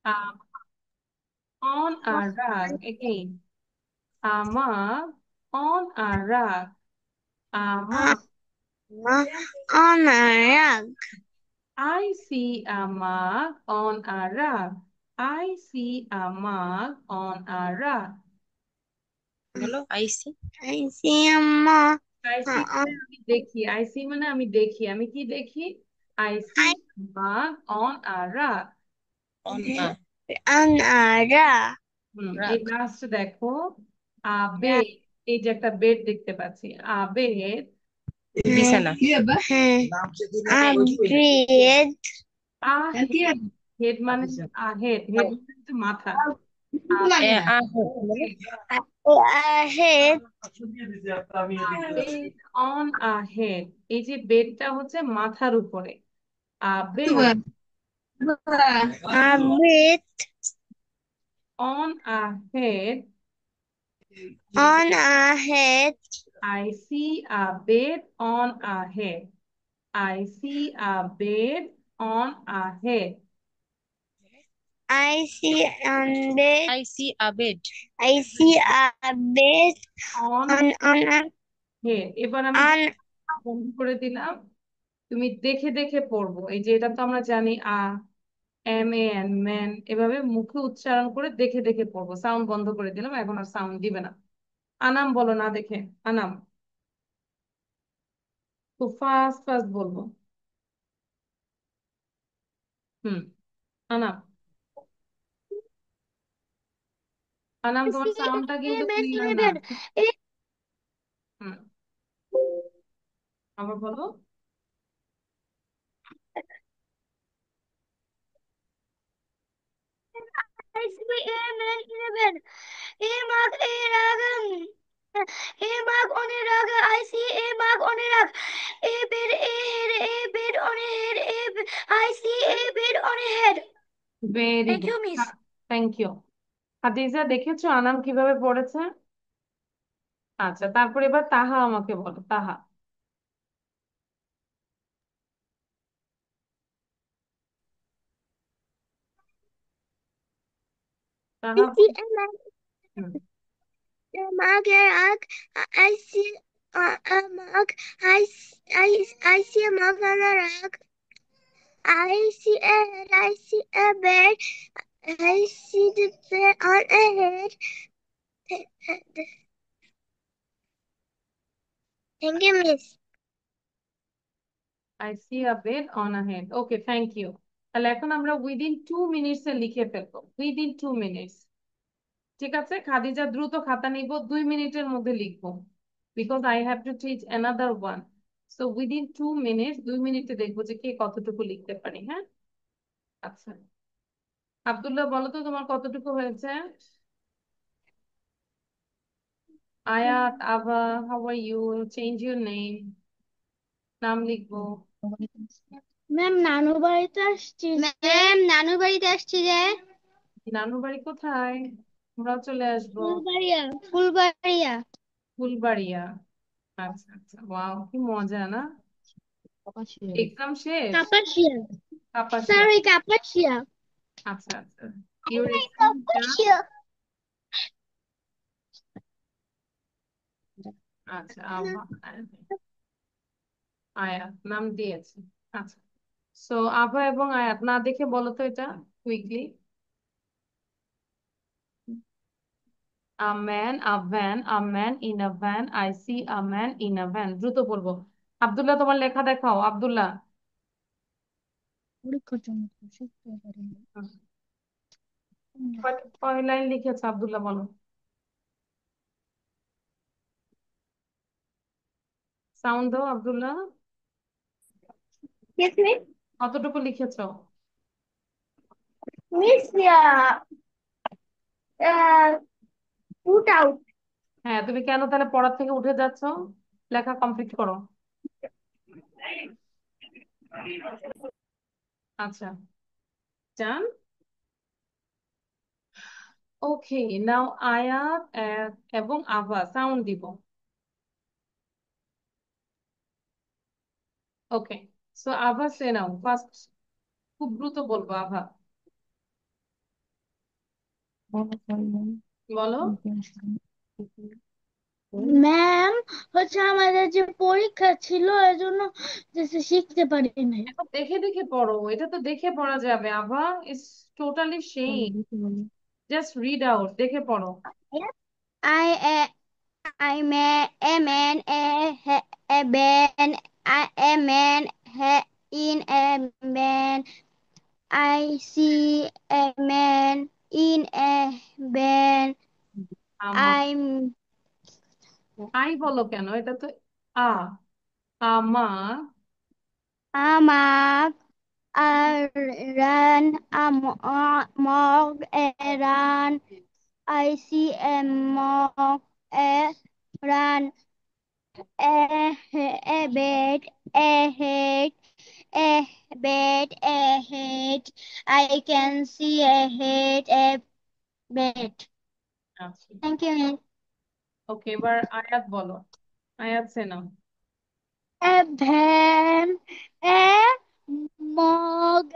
Um, on a rug again. Mug on a rug. Mug. On a rug. I see a mug on a rug. I see a mug on a rug. বলো আইসি। I see a mug. I see মানে আমি দেখি। I see মানে আমি দেখি। আমি কি দেখি? I see I a mug on a rug. On a on a rug. এই রাগ। লাস্ট দেখো। Rug. বেড। এই যে একটা বেড দেখতে পাচ্ছি। বেড। বিছানা। A bed. আ হেড মানে হেড হেড মানে হচ্ছে মাথা। এ আ বলো। A head. Bed on a head. এই যে বেডটা হচ্ছে মাথার উপরে। Bed A bed on a head. on a head. I see a bed on a head. I see a bed on a head. I see a bed. I see a bed. I see a bed On on a head. এবার আমি on বন্ধ করে দিলাম। তুমি দেখে দেখে পড়বো। এই যে এটা তো আমরা জানি এম এ এন ম্যান, এভাবে মুখে উচ্চারণ করে দেখে দেখে পড়বো। সাউন্ড বন্ধ করে দিলাম, এখন আর সাউন্ড দিবে না। আনাম বলো না দেখে। আনাম খুব ফাস্ট ফাস্ট বলবো। হুম। আনাম, আনাম I তোমার see সাউন্ডটা a কিন্তু bed ক্লিয়ার in a না। bed. হুম, আবার বলো। I see a man in a bed. A mug, a rug. A mug on a rug. I see a mug on a rug. A bed, a head, a bed on a head. I see a bed on a head. Very Thank good. you, miss. Thank you. Khadija, দেখেছো আনাম কিভাবে পড়েছে? আচ্ছা, তারপর এবার তাহা আমাকে বলো। তাহা, I তাহা see a mug, hmm, a mug, a rug. I see a mug. I see a mug on a rug. I see a head. I see a bed. I see the bed on a head. Thank you, miss. I see a bed on a head. Okay, thank you. তাহলে এখন আমরা within 2 minutes এ লিখে ফেলবো। Within 2 minutes. ঠিক আছে, খাদিজা দ্রুত খাতা নিব, 2 মিনিটের মধ্যে লিখবো। Because I have to teach another one. So within 2 minutes, 2 মিনিটে দেখবো যে কে কতটুকু লিখতে পারি। হ্যাঁ, আচ্ছা। আব্দুল্লাহ, বলো তো তোমার কতটুকু হয়েছে? Ayat, Abha, how are you? Change your name. নাম লিখবো। ম্যাম নানু বাড়িতে আসছি। ম্যাম নানু বাড়িতে আসছি যে। নানুর বাড়ি কোথায়? আমরাও চলে আসবো। ফুলবাড়িয়া। ফুলবাড়িয়া। ফুলবাড়িয়া। আচ্ছা আচ্ছা, ওয়াও, কি মজা না? কাপাসিয়া। এক্সাম শেষ? কাপাসিয়া। কাপাসিয়া। সরি কাপাসিয়া। আচ্ছা আচ্ছা, ইউর এক্সাম ডান। কাপাসিয়া। আচ্ছা, আভা, আয়াত নাম দিয়েছে। আচ্ছা, সো আভা এবং আয়াত না দেখে বলো তো এটা quickly. A man, a van, a man in a van. I see a man in a van. দ্রুত পড়বো। আব্দুল্লাহ, তোমার লেখা দেখাও। আব্দুল্লাহ, পরীক্ষার জন্য তো শিখতে পারি না। কয় লাইন লিখেছো আব্দুল্লাহ, বলো। সাউন্ড দাও আব্দুল্লাহ। Yes, miss. কতটুকু লিখেছো? Miss, put out. হ্যাঁ, তুমি কেন তাহলে পড়ার থেকে উঠে যাচ্ছ? লেখা কমপ্লিট করো। আচ্ছা, চান। ওকে, নাও আয়াত এবং আভা সাউন্ড দিব। ওকে, সো আভা সে নাও ফার্স্ট। খুব দ্রুত বলবো আভা। বলো। ম্যাম, হচ্ছে আমাদের যে পরীক্ষা ছিল এজন্য যে শিখতে পারি নাই। এত দেখে দেখে পড়ো, এটা তো দেখে পড়া যাবে আভা। ইটস টোটালি সেই, জাস্ট রিড আউট, দেখে পড়ো। I I man a man a man a man in a man. I see a man in a van. আমার, I'm আই বলো কেন, এটা তো আ। আমা, a run a mog a run. I see a mog a run. A bed a head a bed a head. I can see a head a bed. আচ্ছা, Thank you. ওকে, এবার আয়াত বলো। আয়াত সে নাও। A van a mug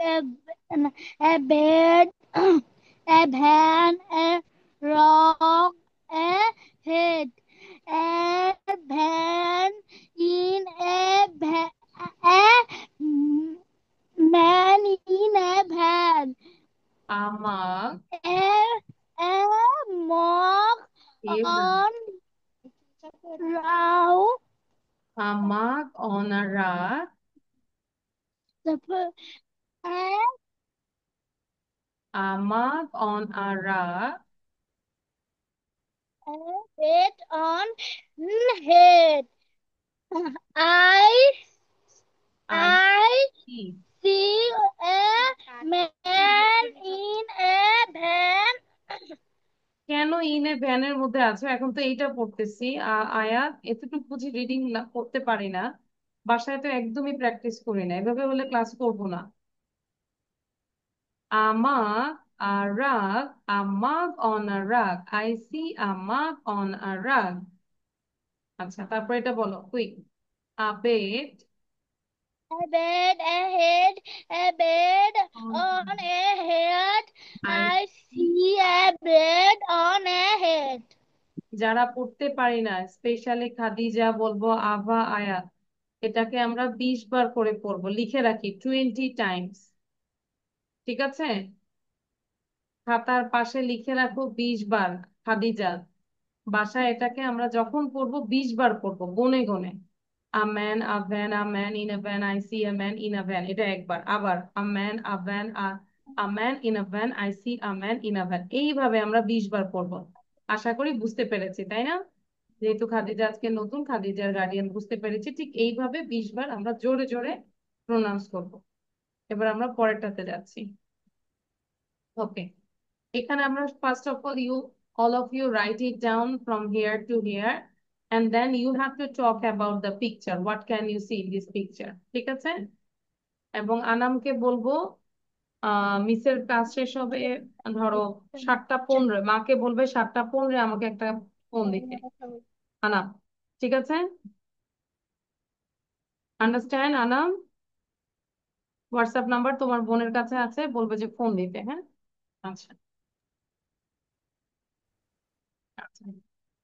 a bed a van a rock a head a van in a man in a van আমার, a mug এবার on row আমাক অনারা, the আমাক অন আরা, bed on head. I I I see. see a man in a van. কেন ইনে ভ্যানের মধ্যে আছো? এখন তো এইটা পড়তেছি। আয়াত এতটুকু বুঝি রিডিং না করতে পারি না, বাসায় তো একদমই প্র্যাকটিস করি না, এভাবে হলে ক্লাস করবো না। Amag a rug, a mug on a rug. I see a mug on a rug. আচ্ছা, তারপর এটা বলো quick. A bed A bed, a head, a bed on, on a head. I, I see a bed on a head. যারা পড়তে পারি না, specially Khadija বলবো, আভা, আয়াত, এটাকে আমরা 20 বার করে পড়বো, লিখে রাখি 20 টাইমস। ঠিক আছে, খাতার পাশে লিখে রাখো 20 বার। খাদিজা, বাসায় এটাকে আমরা যখন পড়বো 20 বার পড়বো, গুনে গুনে। A man, a van, a man in a van, I see a man in a van, এটা একবার। আবার a man, a van, a man in a van, I see a man in a van, এইভাবে আমরা 20 বার পড়বো। আশা করি বুঝতে পেরেছি, তাই না? যেহেতু খাদিজা আজকে নতুন, খাদিজার গার্ডিয়ান, বুঝতে পেরেছি। ঠিক এইভাবে 20 বার আমরা জোরে জোরে প্রোনাউন্স করবো। এবার আমরা পরেরটাতে যাচ্ছি। ওকে, এখানে আমরা first of all, all of you write it down from here to here, and then you have to talk about the picture. What can you see in this picture? ঠিক আছে, এবং আনামকে বলবো মিসের কাজ শেষ হবে ধরো 7টা 15, মাকে বলবে 7টা 15 আমাকে একটা ফোন দিতে। আনাম, ঠিক আছে? আন্ডারস্ট্যান্ড আনাম? হোয়াটসঅ্যাপ নাম্বার তোমার বোনের কাছে আছে, বলবে যে ফোন দিতে, হ্যাঁ? আচ্ছা আচ্ছা,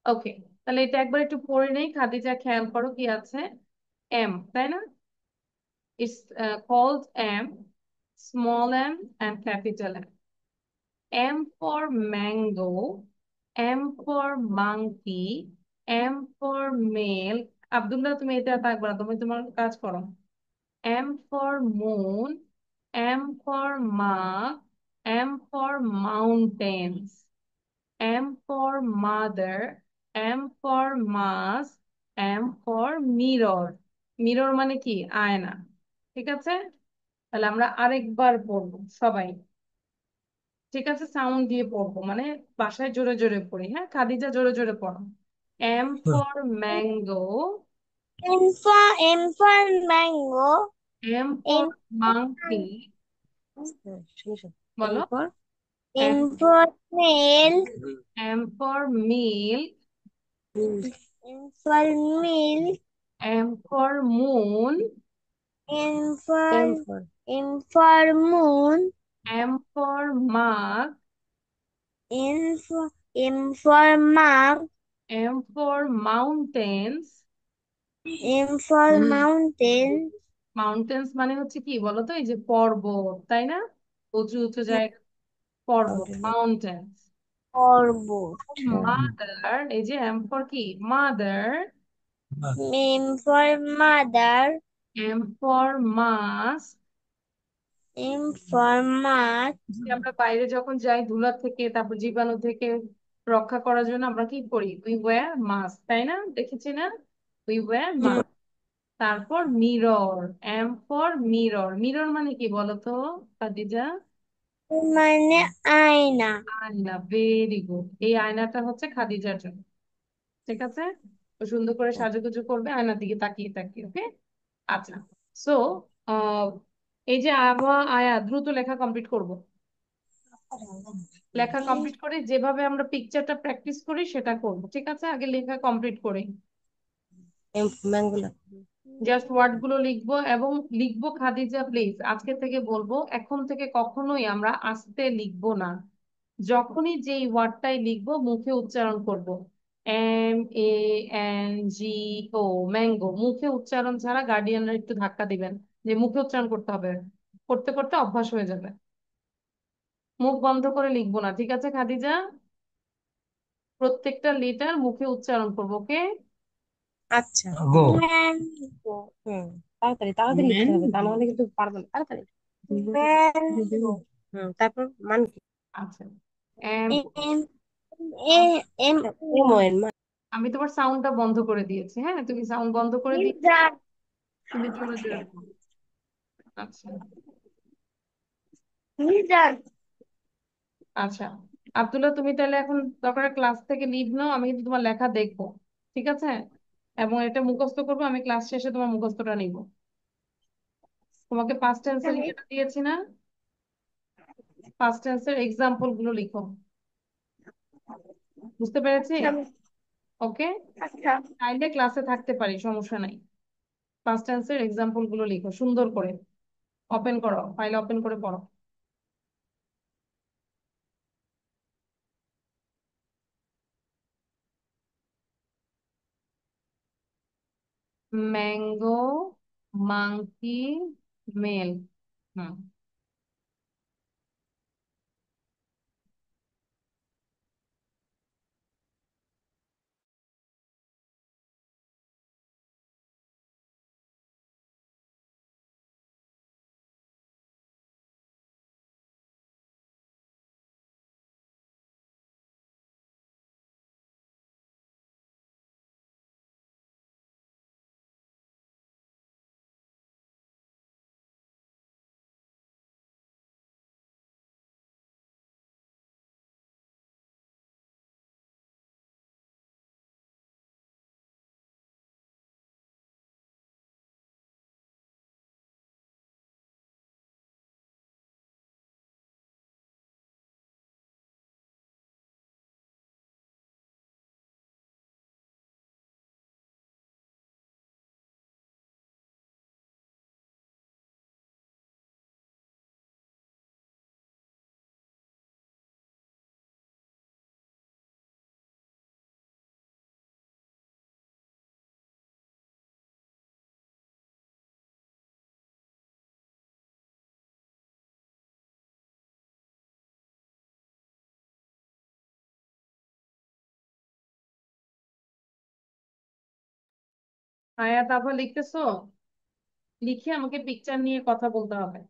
ওকে, তাহলে এটা একবার একটু পড়ে নেই। খাদিজা খেয়াল করো কি আছে। এম, তাই না? It's called M, small m and capital M. M for mango, M for monkey, M for male. Abdullah, তুমি এটা থাকবে না, তুমি তোমার কাজ করো। M for moon, M for mug, M for mountains, M for mother, M for mask, M for mirror. Mirror মানে কি? আয়না। ঠিক আছে, তাহলে আমরা আরেকবার পড়বো সবাই। ঠিক আছে, সাউন্ড দিয়ে পড়বো, মানে বাসায় জোরে জোরে পড়ি। হ্যাঁ, খাদিজা জোরে জোরে পড়ো। M for mango, M for mango. M for M monkey, বলো। M for M, M for male. M for milk, M for milk. M for moon, M for moon. M for mug, M for mug. M for mountains. M for mountain. Mountains মানে হচ্ছে কি বলতো, এই যে পর্বত, তাই না? উঁচু উঁচু জায়গা, পর্বত, মাউন্টেন্স। Parbot. মাদার, এই যে এম ফর কি, mother. M for mother. M for mask. M for mask. আমরা বাইরে যখন যাই ধুলা থেকে, তারপর জীবাণু থেকে রক্ষা করার জন্য আমরা কি করি? উই ওয়্যার মাস্ক, তাই না? দেখেছি না? We wear mask. তারপর mirror, M for mirror. Mirror মানে কি বলতো খাদিজা? মানে আয়না। আয়না, ভেরি গুড। এই আয়নাটা হচ্ছে খাদিজার জন্য, ঠিক আছে? তো সুন্দর করে সাজুগুজু করবে আয়নার দিকে তাকিয়ে তাকিয়ে, ওকে? আচ্ছা। সো এই যে আয়া দ্রুত লেখা কমপ্লিট করব। লেখা কমপ্লিট করে যেভাবে আমরা পিকচারটা প্র্যাকটিস করি সেটা করব, ঠিক আছে? আগে লেখা কমপ্লিট করি, ম্যাঙ্গোলা। জাস্ট ওয়ার্ড গুলো লিখবো এবং লিখবো। খাদিজা প্লিজ, আজকে থেকে বলবো, এখন থেকে কখনোই আমরা আস্তে লিখবো না। যখনই যেই ওয়ার্ডটাই লিখবো মুখে উচ্চারণ করব। MANGO, mango. মুখে উচ্চারণ ছাড়া গার্ডিয়ানরা একটু ধাক্কা দিবেন, যে মুখে উচ্চারণ করতে হবে। করতে করতে অভ্যাস হয়ে যাবে। মুখ বন্ধ করে লিখবো না, ঠিক আছে খাদিজা? প্রত্যেকটা লেটার মুখে উচ্চারণ করবো, ওকে? আচ্ছা গো। হুম, তাড়াতাড়ি তাড়াতাড়ি লিখতে হবে, তা নাহলে কিন্তু পারবো না। তাড়াতাড়ি। Mango. তারপর মান কি? আচ্ছা। এম M M এম মান। আমি তোমার সাউন্ডটা বন্ধ করে দিয়েছি, হ্যাঁ? তুমি সাউন্ড বন্ধ করে দিয়ে Lizard. তুমি জোরে জোরে পড়ো। আচ্ছা। Lizard. আচ্ছা, আব্দুল্লাহ, তুমি তাহলে এখন দরকার ক্লাস থেকে লিভ নাও, আমি কিন্তু তোমার লেখা দেখবো, ঠিক আছে? এবং এটা মুখস্থ করবো, আমি ক্লাস শেষে তোমার মুখস্থটা নিব। তোমাকে পাস্ট টেন্সের ইয়েটা দিয়েছি না? পাস্ট টেন্সের এক্সাম্পল গুলো লিখো, বুঝতে পেরেছি? ওকে। আচ্ছা। চাইলে ক্লাসে থাকতে পারি, সমস্যা নাই। পাস্ট টেন্সের এক্সাম্পল গুলো লিখো সুন্দর করে, ওপেন করো, ফাইল ওপেন করে পড়ো। Mango, monkey, male. Hmm. Ayat আবার লিখতেছো? লিখে আমাকে পিকচার নিয়ে কথা বলতে হবে।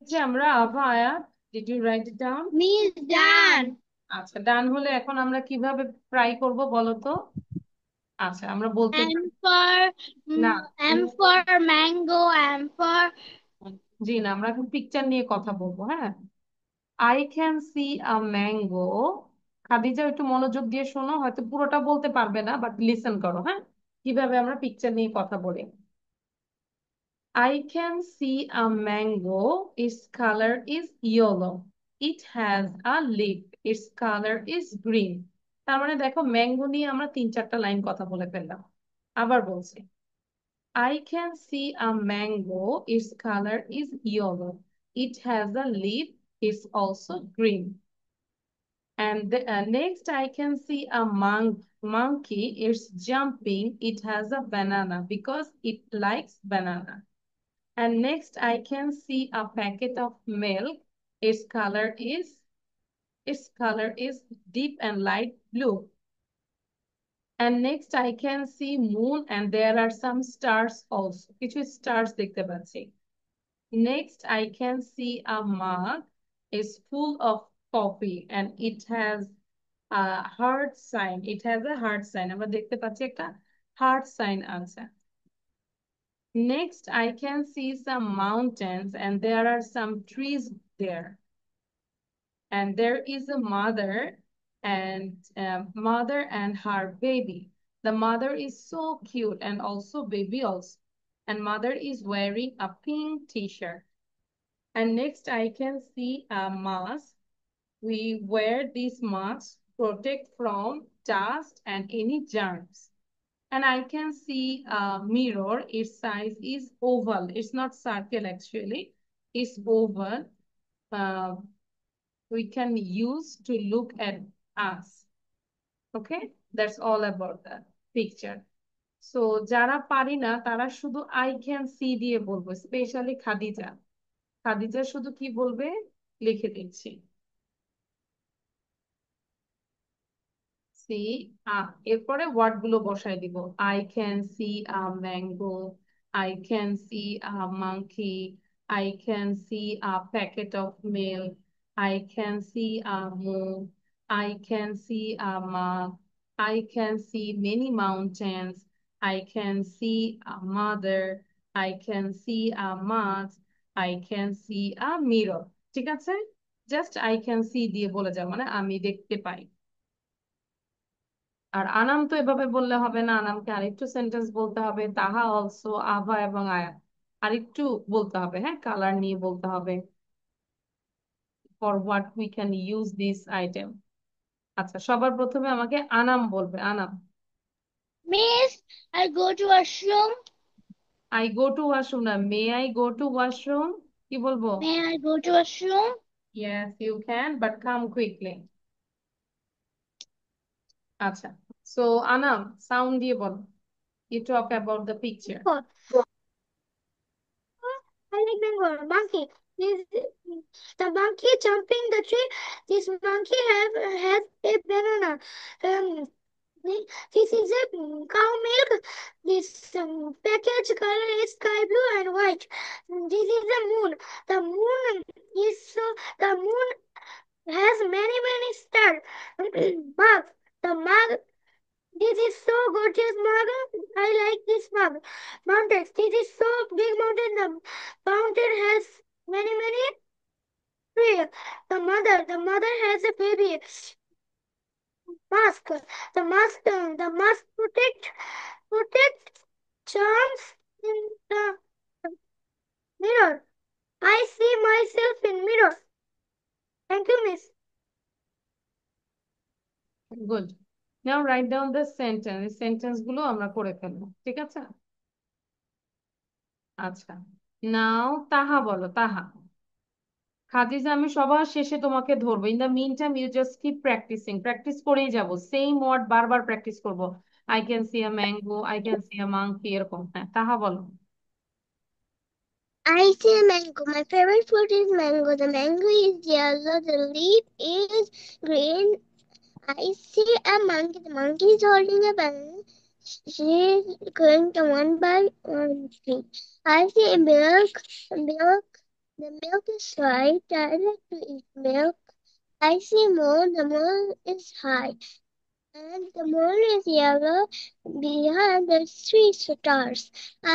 যে আমরা Abha Ayat, did you write it down? Miss Dan. আচ্ছা, ডান হলে এখন আমরা কিভাবে ট্রাই করব বলো তো? আচ্ছা, আমরা বলতে M পারি for না। M for mango. M for জি না, আমরা এখন পিকচার নিয়ে কথা বলবো, হ্যাঁ। I can see a mango. Khadija একটু মনোযোগ দিয়ে শোনো, হয়তো পুরোটা বলতে পারবে না, বাট লিসেন করো, হ্যাঁ, কিভাবে আমরা পিকচার নিয়ে কথা বলি। I can see a mango. Its color is yellow. It has a leaf. Its color is green. তার মানে দেখো, ম্যাঙ্গো নিয়ে আমরা 3-4টা লাইন কথা বলে ফেললাম। আবার বলছি, I can see a mango. Its color is yellow. It has a leaf. It's also green. And next, I can see a monkey. It's jumping. It has a banana because it likes banana. And next, I can see a packet of milk. Its color is deep and light blue. And next, I can see moon, and there are some stars also. কিছু stars দেখতে পাচ্ছি। Next, I can see a mug is full of coffee, and it has a heart sign. It has a heart sign. আমরা দেখতে পাচ্ছি একটা heart sign আছে। Next, I can see some mountains, and there are some trees there. And there is a mother and her baby. The mother is so cute, and also baby also. And mother is wearing a pink t-shirt. And next, I can see a mask. We wear these masks protect from dust and any germs. And I can see a mirror. Its size is oval. It's not circle actually. It's oval. Uh, we can use to look at us. Okay, that's all about the picture. So যারা পারি না তারা শুধু I can see দিয়ে বলবো, specially Khadija. Khadija শুধু কি বলবে লিখে দিচ্ছি। সি এরপরে ওয়ার্ড গুলো বসায় দিব। I can see a mango, I can see a monkey, I can see a packet of milk, I can see a moon, I can see a mug, I can see many mountains, I can see a mother, I can see a mask, I can see a mirror। ঠিক আছে, just I can C দিয়ে বলে যাও, মানে আমি দেখতে পাই। আর আনাম তো এভাবে বললে হবে না, আনামকে আরেকটু সেন্টেন্স বলতে হবে, তাহা অলসো, আভা এবং আয়া আরেকটু বলতে হবে, হ্যাঁ, কালার নিয়ে বলতে হবে, for what we can use this item. আচ্ছা, সবার প্রথমে আমাকে আনাম বলবে। Anam, Miss, I go to washroom. I go to washroom না, may I go to washroom কি বলবো? May I go to washroom? Yes you can, but come quickly. আচ্ছা, so Anam sound দিয়ে বলো, you talk about the picture. I like mango. Monkey. This, the monkey jumping the tree. This monkey has a banana. This is a cow milk. This package color is sky blue and white. This is the moon. The moon the moon has many stars. Mug. The mug. This is so gorgeous mug. I like this mug. Mountains. This is so big mountain. The mountain has many trees. The mother has a baby. Mask. The mask protect germs in the mirror. I see myself in mirror. Thank you, Miss. Good, now write down the sentence. এই sentence গুলো আমরা করে ফেলবো, ঠিক আছে? আচ্ছা, নাও তাহা বলো, তাহা। খাদিজা, আমি সবার শেষে তোমাকে ধরবো। In the meantime you just keep practising, practice করেই যাবো, সেম ওয়ার্ড বারবার প্র্যাকটিস করবো। I can see a mango, I can see a monkey, এরকম। হ্যাঁ, তাহা বলো। I see a mango. My favorite fruit is mango. The mango is yellow. The leaf is green. I see a monkey. The monkey is holding a banana. she's going to one by one tree. I see milk. Milk. The milk is white. I like to eat milk. I see moon. The moon is high. And the moon is yellow. Behind the three stars.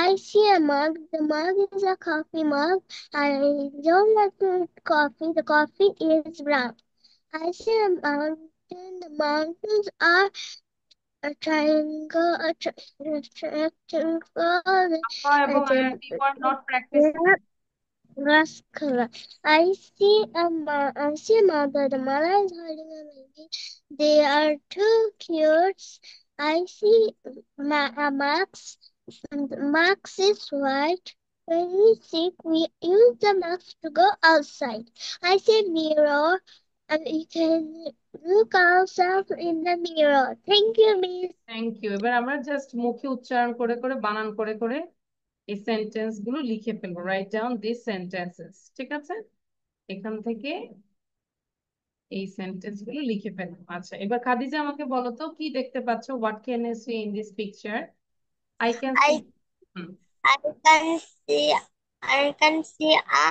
I see a mug. The mug is a coffee mug. I don't like to eat coffee. The coffee is brown. I see a mountain. The mountains are a triangle, rectangle, এবং and আয়াত, you are not practicing. grass color. I see a mother. The mother is holding a baby. They are too cute. I see Max. And Max is white. When we sick, we use the max to go outside. I see mirror, and we can look ourselves in the mirror. Thank you, Miss. Thank you. এবার আমরা just মুখে উচ্চারণ করে করে বানান করে করে এই সেন্টেন্স গুলো লিখে ফেলবো। রাইট ডাউন দিস সেন্টেন্সেস, ঠিক আছে? এখান থেকে এই সেন্টেন্স গুলো লিখে ফেলবো। আচ্ছা, এবার খাদিজা আমাকে বলো তো কি দেখতে পাচ্ছ? What can you see in this picture? I can see. I can see I can see a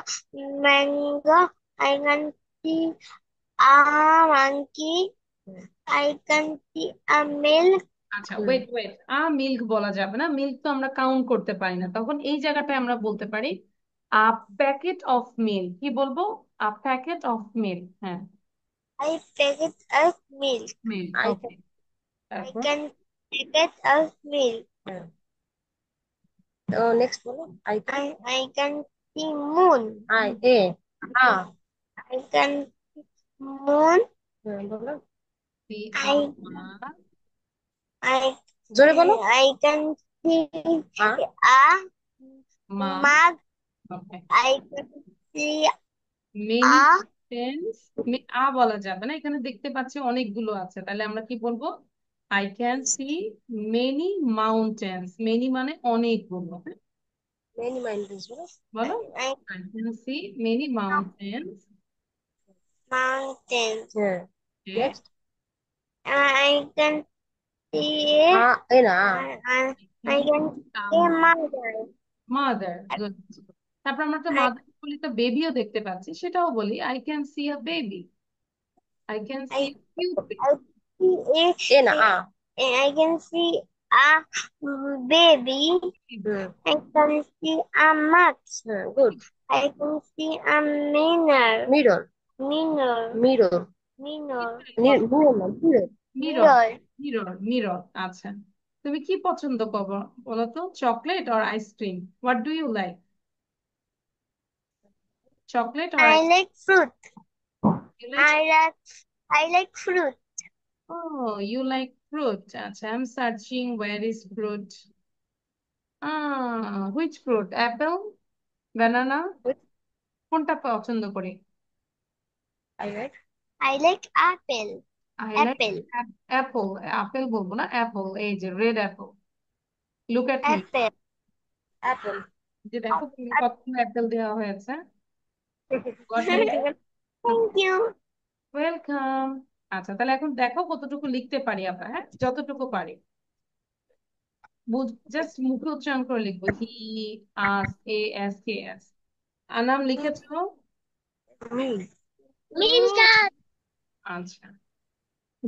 mango. I can see a monkey. I can see a milk. আচ্ছা, ওয়েট ওয়েট, মিল্ক বলা যাবে না, milk তো আমরা count করতে পারি না। তখন এই জায়গাটায় আমরা বলতে পারি আ প্যাকেট অফ মিল্ক। কি বলবো? আ প্যাকেট অফ মিল্ক। হ্যাঁ, I packet of milk. Milk. I okay, I তারপর can packet of milk. তো নেক্সট বলো। I can see moon. I A a I can moon. বলো। সি I I জোরে বলো। I can see a a মা। mug. Okay, I can see many a tense. বলা যাবে না, এখানে দেখতে পাচ্ছি অনেকগুলো আছে, তাহলে আমরা কি বলবো? I can see many mountains. Many মানে অনেকগুলো। হ্যাঁ, মেনি মাইন্ডস বলো। বলো। I I can see many mountains. mountains. হ্যাঁ, নেক্সট। I can see এ না I can see mother. Mother. Good. তারপর আমরা তো I মাদার বলি, তো বেবিও দেখতে পাচ্ছি, সেটাও বলি I can see a baby. I can see I Cupid. I see এ না I can see a baby. I can see a mouse. হ্যাঁ, good. I can see a minor. Mirror Minor. Mirror Minor. Mirror না mirror. Mirror. Mirror. Mirror, mirror. আচ্ছা, তুমি কি পছন্দ করো বলো তো? Chocolate or ice cream? What do you like? Chocolate or I ice cream? like fruit. You like? I like fruit. Oh, you like fruit. আচ্ছা, I'm searching where is fruit. Which fruit? Apple? Banana? কোনটা পছন্দ করি? I like I like apple. I like Apple. apple. Apple বলবো না, Apple. এই যে red Apple. Look at me. Apple. Apple. যে দেখো তুমি কতগুলো অ্যাপেল দেওয়া হয়েছে। God Thank you. ওয়েলকাম। আচ্ছা, তাহলে এখন দেখো কতটুকু লিখতে পারি আমরা। হ্যাঁ, যতটুকু পারি। জাস্ট মুখে উচ্চারণ করে লিখবো। He, us, A S K S. Anam লিখেছো? Milka. আচ্ছা,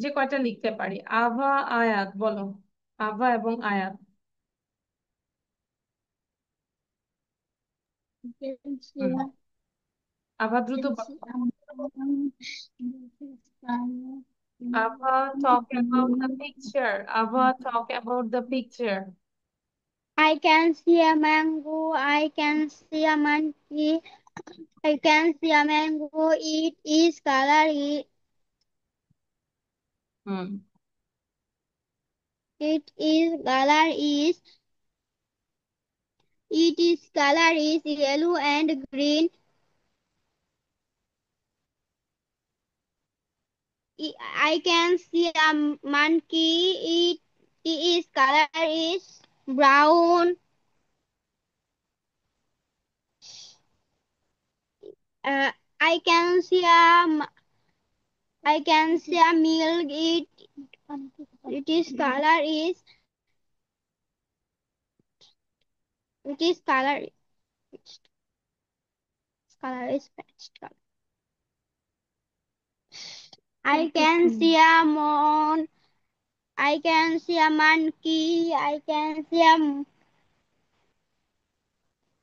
যে কয়টা লিখতে পারি। আভা, আয়াত বলো। আভা এবং আয়াত। হুম, আভা দ্রুত বলো। Ava, talk about the picture. Ava, talk about the picture. I can see a mango. I can see a monkey. I can see a mango. It is color. Hmm. It is color is. It is color is yellow and green. I can see a monkey. It is color is brown. Uh, I can see a milk. It is color is Which is color. Which color is patched color. I can see a moon. I can see a monkey. I can see a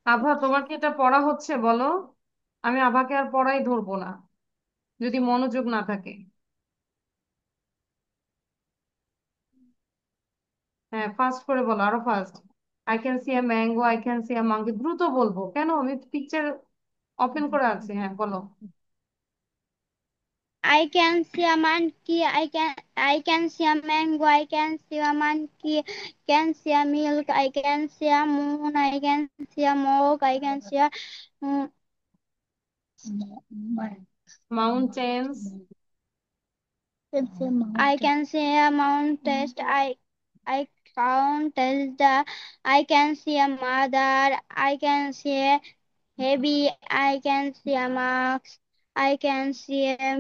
আভা, তোমার কি এটা পড়া হচ্ছে বলো? আমি আভাকে আর পড়াই ধরবো না যদি মনোযোগ না থাকে। হ্যাঁ, ফাস্ট করে বলো, আরো fast. I can see a mango, I can see a monkey. দ্রুত বলবো কেন, আমি পিকচার ওপেন করে আছে। হ্যাঁ বলো। I can see a monkey. I can see a mango. I can see a monkey. Can see a milk. I can see a moon. I can see a mug. I can see a mm, mountains. I can see a mountain. I can't test the. I can see a mother. I can see a heavy. I can see a max. I can see a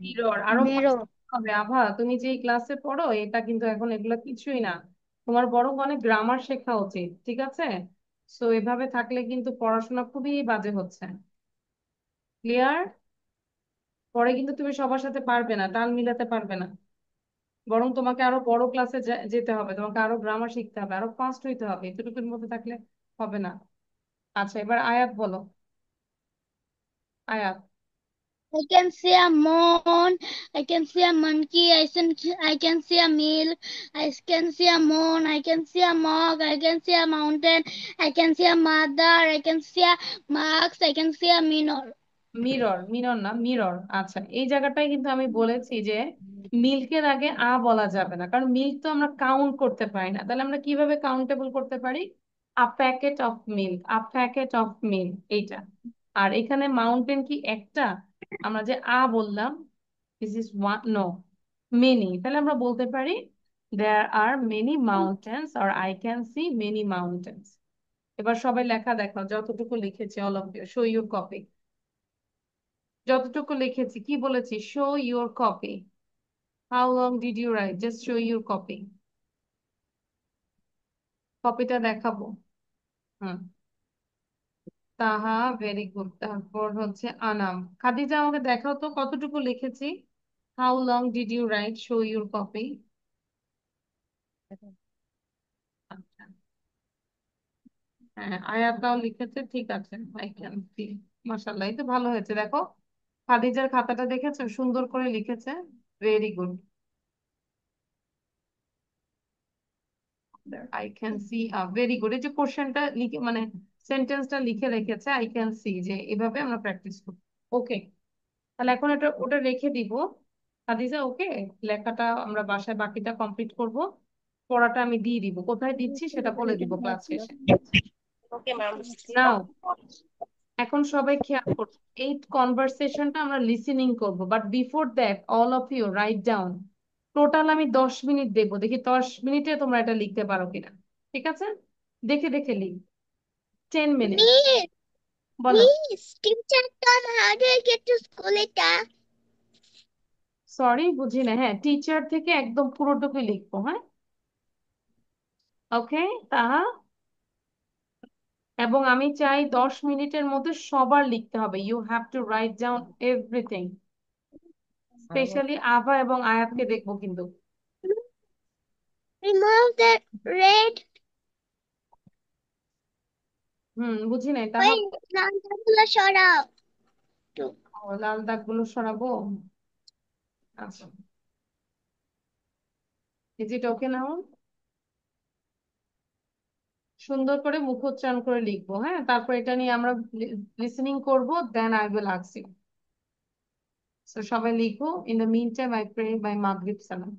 mirror, আরো fast mirror. হবে। আভা, তুমি যে ক্লাসে পড়ো এটা কিন্তু এখন এগুলো কিছুই না। তোমার বরং অনেক গ্রামার শেখা উচিত, ঠিক আছে? সো এভাবে থাকলে কিন্তু পড়াশোনা খুবই বাজে হচ্ছে। ক্লিয়ার? পরে কিন্তু তুমি সবার সাথে পারবে না, তাল মিলাতে পারবে না। বরং তোমাকে আরো বড় ক্লাসে যেতে হবে, তোমাকে আরো গ্রামার শিখতে হবে, আরো ফাস্ট হইতে হবে। এতটুকুর মধ্যে থাকলে হবে না। আচ্ছা, এবার আয়াত বলো। আয়াত। I can see a moon. I can see a monkey. I can see a milk. I can see a moon. I can see a mug. I can see a mountain. I can see a mother. I can see a max. I can see a minor. Mirror, mirror না, mirror. আচ্ছা, এই জায়গাটায় কিন্তু আমি বলেছি যে মিল্কের আগে আ বলা যাবে না, কারণ মিল্ক তো আমরা কাউন্ট করতে পারি না। তাহলে আমরা কিভাবে কাউন্টেবল করতে পারি? A packet of milk, a packet of milk, এইটা। আর এখানে মাউন্টেন কি একটা? আমরা যে আ বললাম, this is one, no, many. তাহলে আমরা বলতে পারি দেয়ার আর মেনি মাউন্টেন্স, আর I can see many mountains. এবার সবাই লেখা দেখাও, যতটুকু লিখেছি। All of you show your copy. যতটুকু লিখেছি কি বলেছি? Show your copy. How long did you write? Just show your copy. কপিটা দেখাবো। হুম। তাহা, ভেরি গুড। তারপর হচ্ছে আনাম। খাদিজা, আমাকে দেখাও তো কতটুকু লিখেছি। How long did you write? Show your copy. আচ্ছা, হ্যাঁ, আয়াতটাও লিখেছে, ঠিক আছে। I can see. মাশাআল্লাহ, এই তো ভালো হয়েছে। দেখো, খাদিজার খাতাটা দেখেছো, সুন্দর করে লিখেছে। Very good. I can C, very good. এই যে কোশ্চেনটা লিখে, মানে সেন্টেন্সটা লিখে রেখেছে, আই ক্যান সি, যে এভাবে আমরা প্র্যাকটিস করি। ওকে, তাহলে এখন এটা ওটা রেখে দিব। খাদিজা, ওকে। লেখাটা আমরা বাসায় বাকিটা কমপ্লিট করব। পড়াটা আমি দিয়ে দিব, কোথায় দিচ্ছি সেটা বলে দিব ক্লাস শেষে। Okay ma'am. নাও, এখন সবাই খেয়াল করো, এই কনভারসেশনটা আমরা লিসেনিং করব, but before that all of you write down. Total আমি 10 মিনিট দেবো, দেখি 10 মিনিটে তোমরা এটা লিখতে পারো কিনা। ঠিক আছে? দেখে দেখে লিখ। 10 মিনিট। Miss, বলো। Miss, teacher Tom, how do I get to school এটা? সরি, বুঝি না। হ্যাঁ, টিচার থেকে একদম পুরোটুকু লিখবো। হ্যাঁ, ওকে। তাহা, এবং আমি চাই 10 মিনিটের মধ্যে সবার লিখতে হবে। You have to write down everything. Especially Abha এবং আয়াতকে দেখবো কিন্তু। Remove the red. বুঝি নাই তাহা। ওই নামগুলো সরাও। ও, লাল দাগগুলো সরাবো। আচ্ছা, ইজ ইট ওকে নাও? সুন্দর করে মুখোচ্চারণ করে লিখবো। হ্যাঁ, তারপর এটা নিয়ে আমরা লিসেনিং করবো, then I will ask you. So সবাই লিখো। In the meantime I pray by মাগরিব সালাম।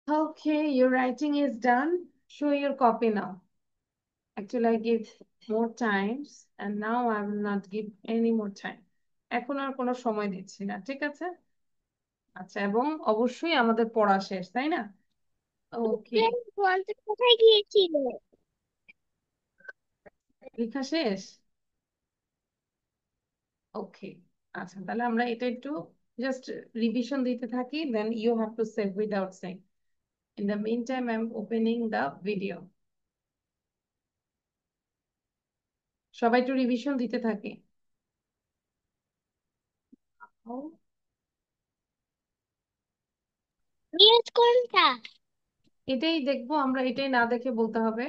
Okay, your writing is done. Show your copy now. Actually, I give more times and now I will not give any more time. এখন আর কোনো সময় দিচ্ছি না, ঠিক আছে? আচ্ছা, এবং অবশ্যই আমাদের পড়া শেষ, তাই না? ওকে, কোথায় গিয়েছিল? লেখা শেষ। ওকে, আচ্ছা, তাহলে আমরা এটা একটু জাস্ট রিভিশন দিতে থাকি, then you have to save without saying. In the meantime I am opening the video. সবাই একটু রিভিশন দিতে থাকে। নিউজ কোনটা? এটাই দেখবো আমরা, এটাই না দেখে বলতে হবে।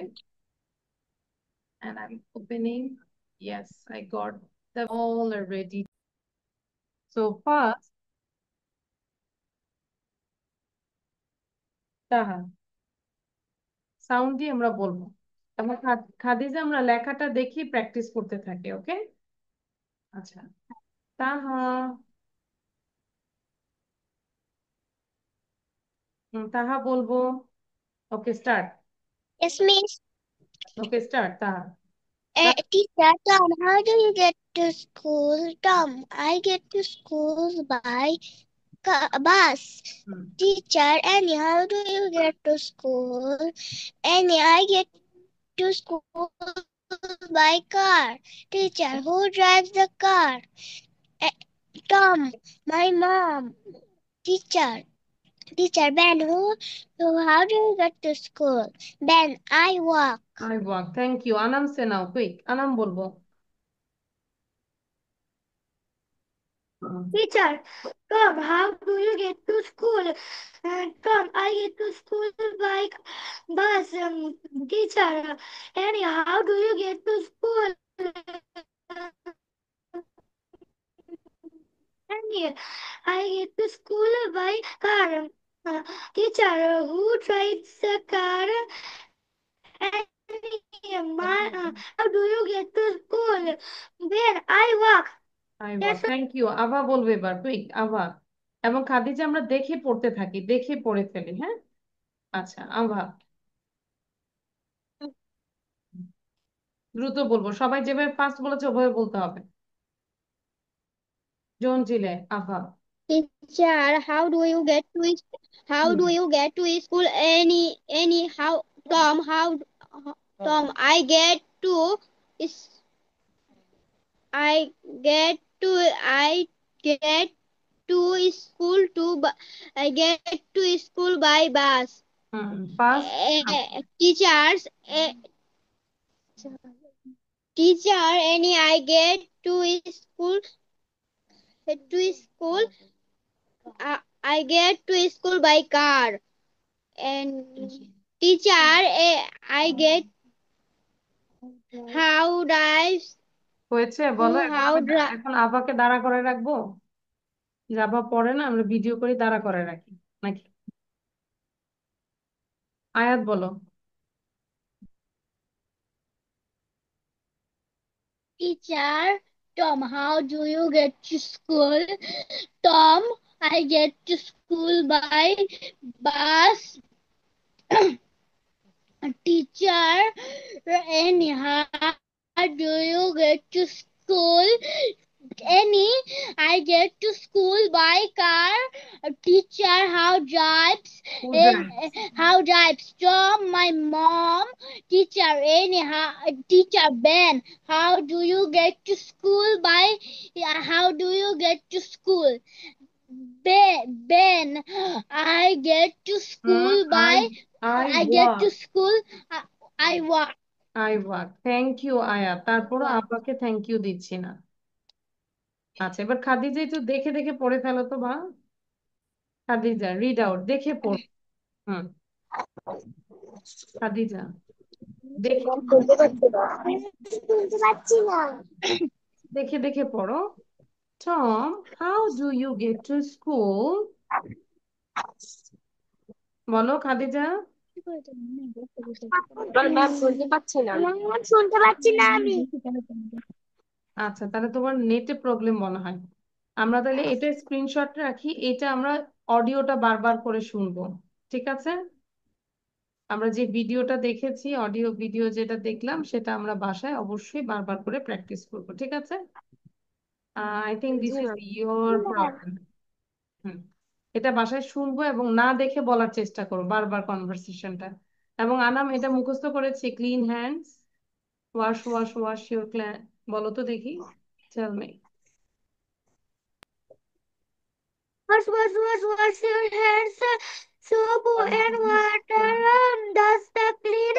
And I'm opening. Yes, I got them all already. So first, তাহা সাউন্ড দিয়ে আমরা বলবো, এবং খাদিজা আমরা লেখাটা দেখি প্র্যাকটিস করতে থাকি, ওকে? আচ্ছা, তাহা, তাহা বলবো। ওকে, স্টার্ট। Yes, miss. ওকে, স্টার্ট, তাহা। Teacher Tom, how do you get to school? Tom, I get to school by bus. Hmm, Teacher Annie, how do you get to school? Annie, I get to school by car. Teacher, who drives the car? Eh, Tom, my mom. Teacher Ben, how do you get to school? Ben, I walk. I walk. Thank you. Anam say now, quick Anam বলবো। Teacher, Tom, how do you get to school? Tom, I get to school by bus. Teacher, Annie, how do you get to school? Annie, I get to school by car. Teacher, who drives the car? Annie, how do you get to school? Ben, I walk. I Yes, walk. Thank you. আভা বলবে এবার, quick আভা। এবং খাদিজা আমরা দেখে পড়তে থাকি, দেখে পড়ে ফেলি, হ্যাঁ? আচ্ছা, আভা দ্রুত বলবো, সবাই যেভাবে ফার্স্ট বলেছে ওভাবে বলতে হবে। জন জিলে, আভা। Teacher, how hmm, do you get to school? Any how Tom, is I get to school I get to school by bus. Hmm, first. Teachers, teacher, any I get to school. I get to school by car. And teacher, I get how drives হয়েছে বলো, who এখন how আমি dri এখন আভাকে দাঁড়া করে রাখবো। যে আভা পড়ে না, আমরা ভিডিও করে দাঁড়া করে রাখি নাকি? আয়াত বলো। Teacher Tom, how do you get to school? Tom, I get to school by bus. Teacher, anyhow, do you get to school? Any, I get to school by car. Teacher, Who drives? how drives Tom, my mom. Teacher, anyhow, teacher Ben, how do you get to school by? How do you get to school? Ben, I get to hmm, school I by. I I get walk. to school. I walk. I walk, thank you Ayat. তারপরও Walk. আব্বাকে thank you দিচ্ছি না। আচ্ছা, এবার খাদিজা একটু দেখে দেখে পড়ে ফেলো তো বা। খাদিজা রিড আউট, দেখে পড়ো। হুম, খাদিজা দেখে শুনতে পাচ্ছি না। দেখে দেখে পড়ো। Tom, how do you get to school? বলো খাদিজা। ম্যাম শুনতে পাচ্ছি না। শুনতে পাচ্ছি না আমি। আচ্ছা, তাহলে তোমার নেটে প্রবলেম মনে হয়। আমরা তাহলে এটা স্ক্রিনশট রাখি, এটা আমরা অডিওটা বারবার করে শুনবো। ঠিক আছে, আমরা যে ভিডিওটা দেখেছি, অডিও ভিডিও যেটা দেখলাম, সেটা আমরা বাসায় অবশ্যই বারবার করে প্র্যাকটিস করবো। ঠিক আছে, আই থিঙ্ক জি this is ma'am. Your problem. হুম, এটা বাসায় শুনবো এবং না দেখে বলার চেষ্টা করো বারবার কনভারসেশনটা। এবং আনাম, এটা মুখস্থ করেছি, clean hands, wash wash wash your clan, বলো তো দেখি, tell me. Wash your hands, soap and water. Does the clean,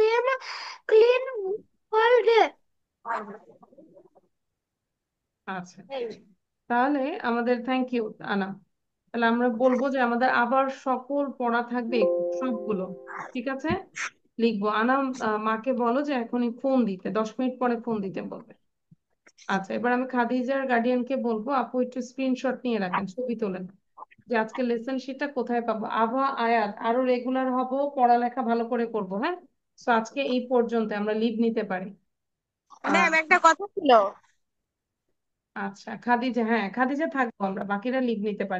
them clean all day. আচ্ছা, তাহলে আমাদের থ্যাংক ইউ আনা। তাহলে আমরা বলবো যে আমাদের আবার সকল পড়া থাকবে, সবগুলো। ঠিক আছে, লিখবো। আনা, মাকে বলো যে এখনই ফোন দিতে, 10 মিনিট পরে ফোন দিতে বলবে। আচ্ছা, এবার আমি খাদিজার গার্ডিয়ানকে বলবো আপু একটু স্ক্রিনশট নিয়ে রাখেন, ছবি তোলেন, যে আজকে লেসন শিটটা কোথায় পাবো। আভা, আয়াত, আরো রেগুলার হব, পড়ালেখা ভালো করে করবো, হ্যাঁ। তো আজকে এই পর্যন্ত, আমরা লিভ নিতে পারি। আর ম্যাম একটা কথা ছিল। আচ্ছা খাদিজা, হ্যাঁ খাদিজা থাকবো, আমরা বাকিরা লিভ নিতে পারি।